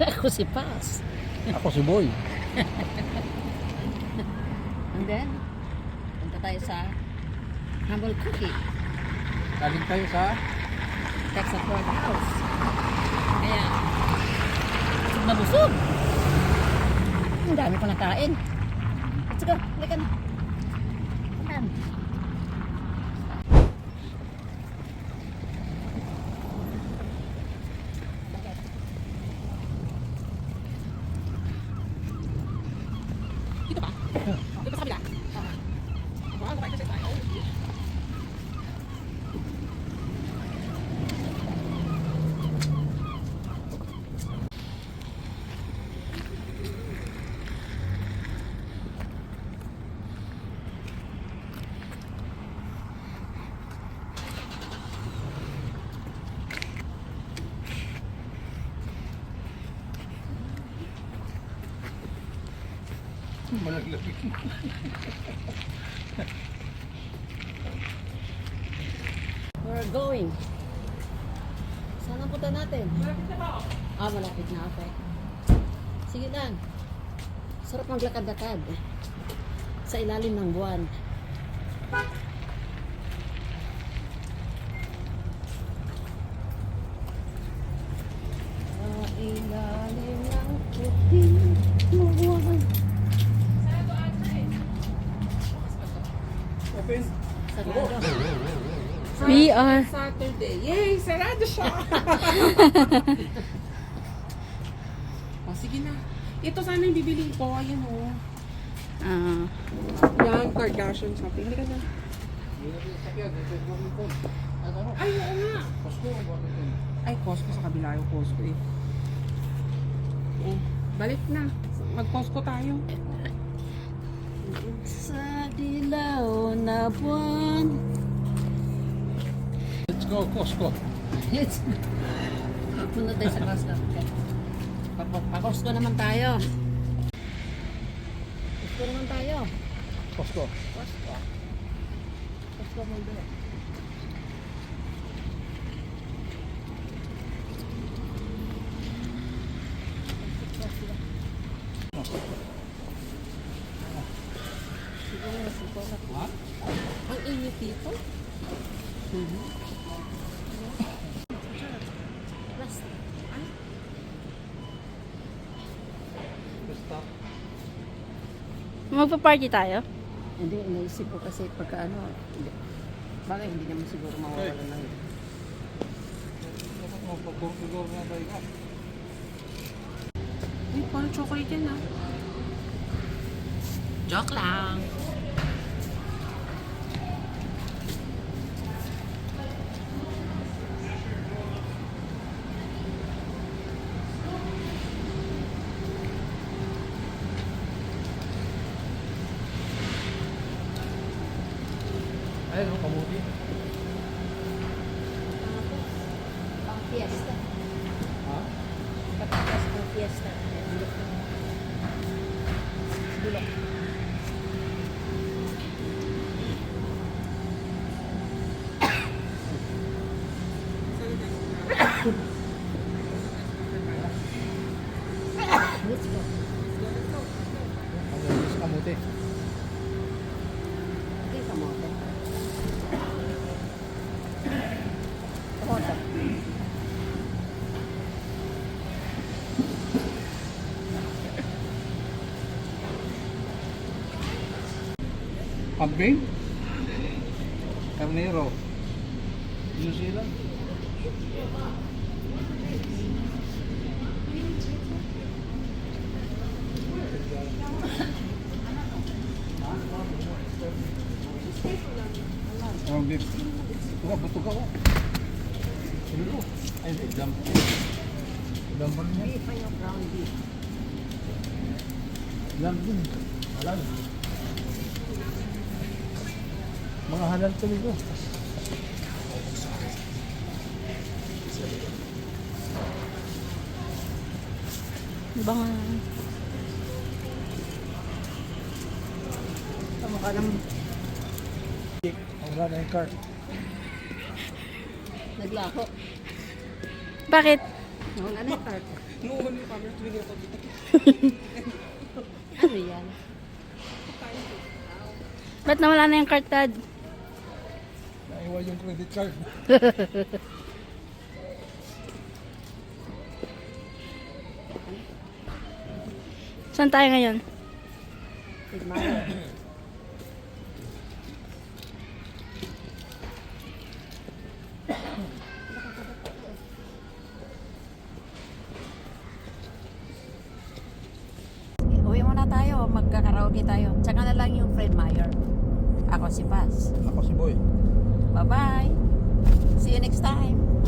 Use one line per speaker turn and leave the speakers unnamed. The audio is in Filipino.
Ako si Paz.
Ako si Boy.
And then, punta tayo sa Humble Cookie.
Galing tayo sa
Texas Roadhouse. Kaya, busog na busog. Ang dami ko nakain. Let's go, halika na. Ayan. Dito ba? Dito sa kabila? Wow, bakit kasi tayo?
malaglag.
We're going. Saan ang punta natin?
Malapit na ba?
Malapit na. Okay. Sige lang. Sarap maglakad-lakad sa ilalim ng buwan. Sa ilalim ng puting buwan.
Open.
Sarado.
We are.
Saturday. Yay! Sarado siya! O, sige na. Ito sana yung bibiling ko. Ayun o. Yan, Kardashian shopping. Hindi ka na. Ay, oo nga. Ay, Costco sa kabila yung Costco eh. Oh, balik na. Mag-Costco tayo.
Sa dilaw na buwan.
Let's go, Costco.
Let's punta tayo sa Costco. Okay. Pa-Costco naman tayo. Costco naman tayo.
Costco.
Costco. Costco mo doon. Siguro na siguro.
Ha?
Ang init dito.
Plastic.
Basta.
Magpa-party tayo?
Hindi, naisip ko kasi pagka ano, hindi. Bagay, hindi naman siguro mawawala ng
Dapat mo pag-gurgor na tayo ka.
Uy, parang chocolate yan ah.
joke lang.
Ayun, no, kamuti.
Pang fiesta.
Ha?
Patatas pang fiesta. Bulok. Bulok. Let's go.
Ang linis kamuti.
Okay, kamote. Kamote.
Kambing? Carnero? New Zealand? Ang beef. Tuga, buto ka ko. Sino? Ay, dam. Dam pa rin yan.
Beef yung ground beef.
Dam din. Halal. Mga halal tuloy ko.
Baka.
Tama ka ng
Wala na yung cart.
naglako.
Bakit?
Wala na yung cart.
Nuhon yung camera, tumingin ako dito.
Ano yan?
Ba't nawala na yung card, Dad?
Naiwan yung credit card.
Saan tayo ngayon?
Uwi muna tayo. Magkakaraoke tayo. Tsaka na lang yung Fred Meyer. Ako si Paz.
Ako si Boy.
Bye-bye. See you next time.